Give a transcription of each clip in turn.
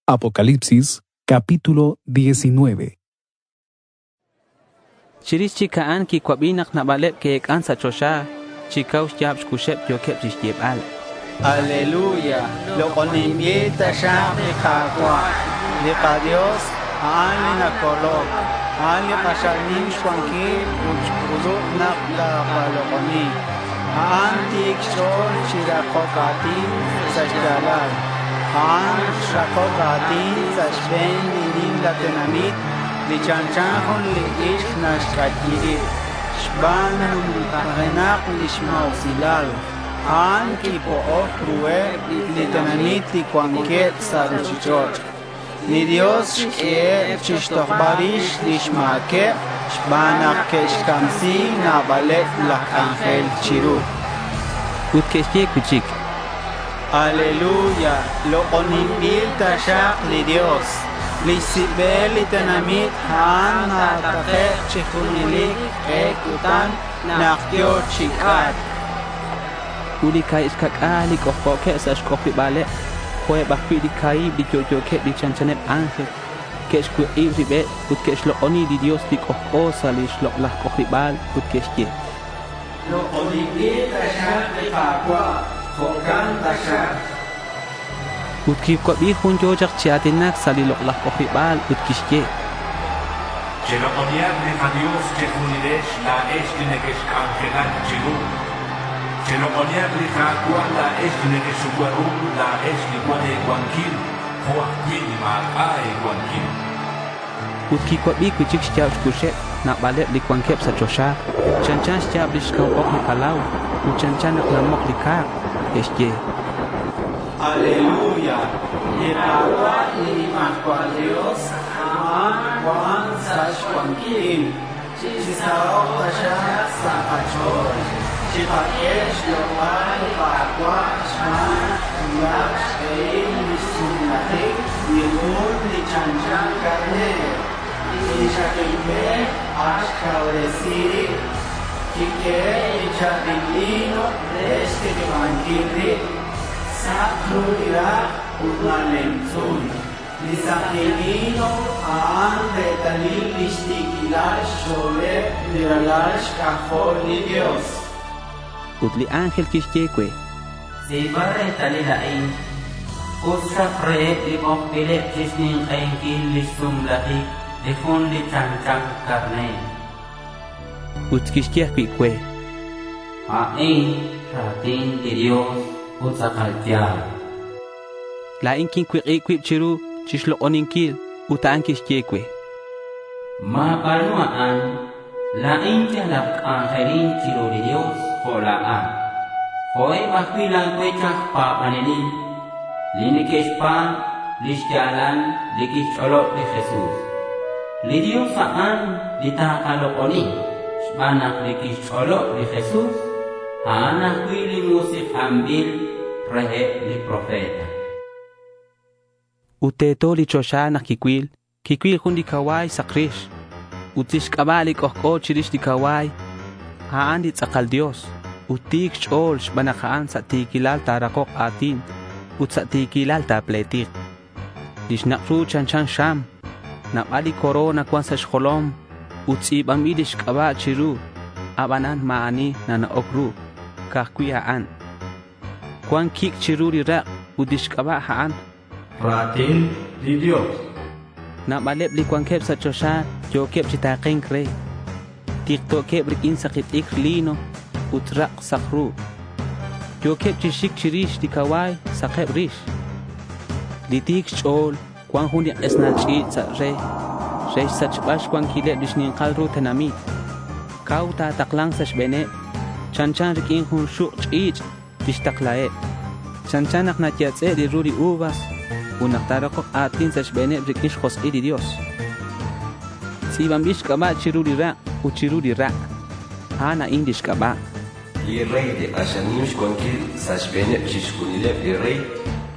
Apocalipsis, capítulo 19. Chiris chikaan ki kwabinak na balep ke ekan sa chosha, chikaw siyab shkushep yokep jishkib al. Aleluya, lo conimbieta shami kakwa, liqa Dios, ali na kolok, ali kashanim shwankil, uchkuzuk nakta palokoni, antik shol shirakokati sashdalal, shrakokati sashben linim latenamit, lichanchahon liish nashkajirit, shbanan kahenak lishma usilal, Anki po ofrue litananiti kuanket saruchichot. Ni Dios que chistochbarish lishmake shbanak keshkamsi nabalet lak angel chiru. Utkeshye kuchik. Aleluya, lo onimbil tashak li Dios. Lisibel litanamit han natake chikunilik ekutan naktyo chikat. Uli kai iskakali kohkoke sa shkopi bale koe bakpi di kai di jojoke di chanchanet angel kesh ku ibribe utkesh lo oni di Dios di kohkosa li shlok lah kohribal utkesh ye lo oni di tashak li kakwa kokan tashak utki ko bi hun jojak chiatinak sali lok lah kohribal utkesh ye Shelo oniak li Dios ke hunidesh la eshtinekesh angelan chilu Shelo oniak li kakwa la eshtineke shuwaru la eshti kwane kwankil hoa kwini makai kwankil utki ko bi kuchik shtiab shkushet na balep li kwankep sa chosha chanchan shtiab li shkaw ok li palau chanchan nak namok li kak eshye Aleluya, y agua y más Dios, aman, Juan, sash, kwankil, chisao, tasha, sapachor, chipakesh, lomal, pakwa, shman, yash, ein, misunatik, yemur, lichanchan, karne, ishakime, ashkauresiri, kike, ichadilino, reste, kwankilri, Sakrudira Udmalemzun Lisakimino Aan Retalil Listikilash Shole Liralash Kahol ni Dios utli angel kishkekwe Zibare talilain Usra pre libok bilet jisning kaingkil lisum lati Lifun li chancang karne utkishkekwe Ain ratin di Dios Utsakaltial la inkin kwik chiru chishlo oninkil utaan kishkekwe Mapanuaan la intialak angelin chiru di Dios holaan Hoy makwilang kwechak papanenin Linikeshpan lishjalan likicholok di Jesus Li Dios saan litakalokoni Shbanak likicholok di Jesus Anak wili musik ambil rehe li profeta uteto li chosha na kikwil hundi kawai sakrish utish kabali kohko chirish di kawai haan di tsakal Dios utik chol shbanakaan sa tikilal tarakok atin ut sa tikilal tapletik dish nakru chanchan sham napali korona kwan sa shkolom utsib amidish kaba chiru abanan maani na naokru kakuyaan kwan kik chiruri rak udish kaba haan Ratin di Dios na balep li kwan kep sa chosha yo kep chitaqeng kre tikto kep rikin sakit iklino utrak sakru yo kep chishik chirish di kawai sakep rish litik chol kwan hundi esnal chit sa re sa chbash kwan kilep dishnin qalru tanamit kauta taklang sa shbene chanchan rikin hun shuk chit dishtaklae chanchan ak natyatse di ruri uvas unaktarako atin sa shbene rikish khos'i di Dios sibambish kaba chiruri ra uchiruri ra hana indish kaba li rey de ashanish konkil sa shbene chishkunile li rey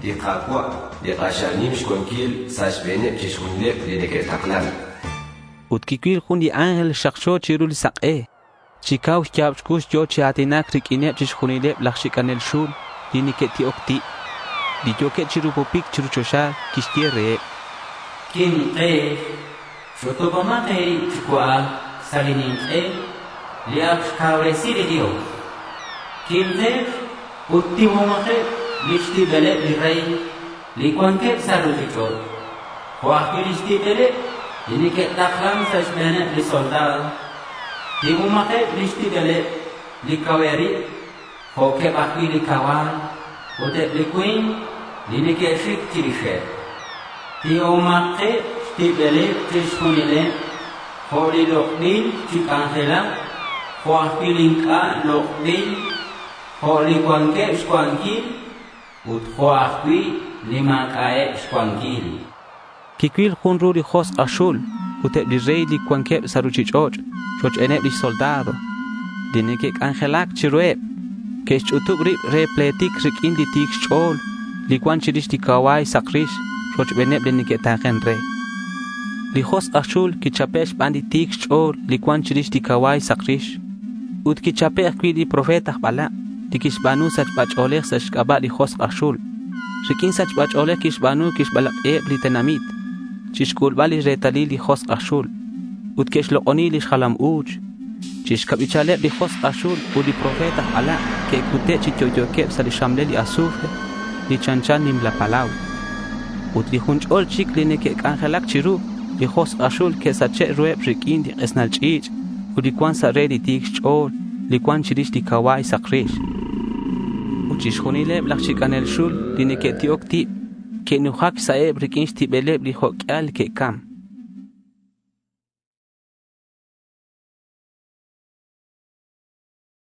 di qaqwa di ashanish konkil sa shbene chishkunile li deketaklan utkikil hundi angel shaksho chiruli saqe chikaw chapchkush yo chatinak rikine chishkunile lakshikanel shul diniketi okti di yo que chirupopik chiruchosha kishtiere. Kim Shotobama chukwa salinin liak kauresi de Dios. Kim Uttimomake lishti bele rey likwanke saruchicho. Huaki lishti bele Dinike taklam sashbene li soldado. Timumake lishti bele li kaweri. Hoke baki li kawal. Ute li queen. Dinike shik tirishe. Tiumake shti bele trishkunile. Holi lokbil chikangela. Hoaki linka lokbil. Holi kwanke shkwankil. Ut hoaki limakae shkwankil. Kikwil khunru li khos ashul, utep li rey li kwankeb saruchichoch, choch eneb li soldado. Dinekek angelak chirueb, kesh utub rib re pletik rik indi tik chol, li kwan chirish di kawai sakrish, choch beneb li niketaken re. Li khos ashul ki chapesh bandi tik chol, li kwan chirish di kawai sakrish. Ut ki chapech kwi li profetah bala, di kishbanu sach bach oleh sach kaba li khos ashul. Rikin sach bach oleh kishbanu kishbalak li tenamit. Chishkul bali retali li khos ashul. Utkesh loqoni li shalam uj. Chishkabichale li khos ashul u li profeta ala ke kute chichoyoke sali shamle li asufre li chanchan nim la palau. Ut li hunchol chik li neke angelak chiru li khos ashul ke sache rueb rikin di esnal chich u li kwan sa re li tik chol li kwan chirish di kawai sakrish. Uchishkhunile blak chikanel shul li neke tiok tip ke nuhak saeb rikinsh tibeleb li hokyal ke kam.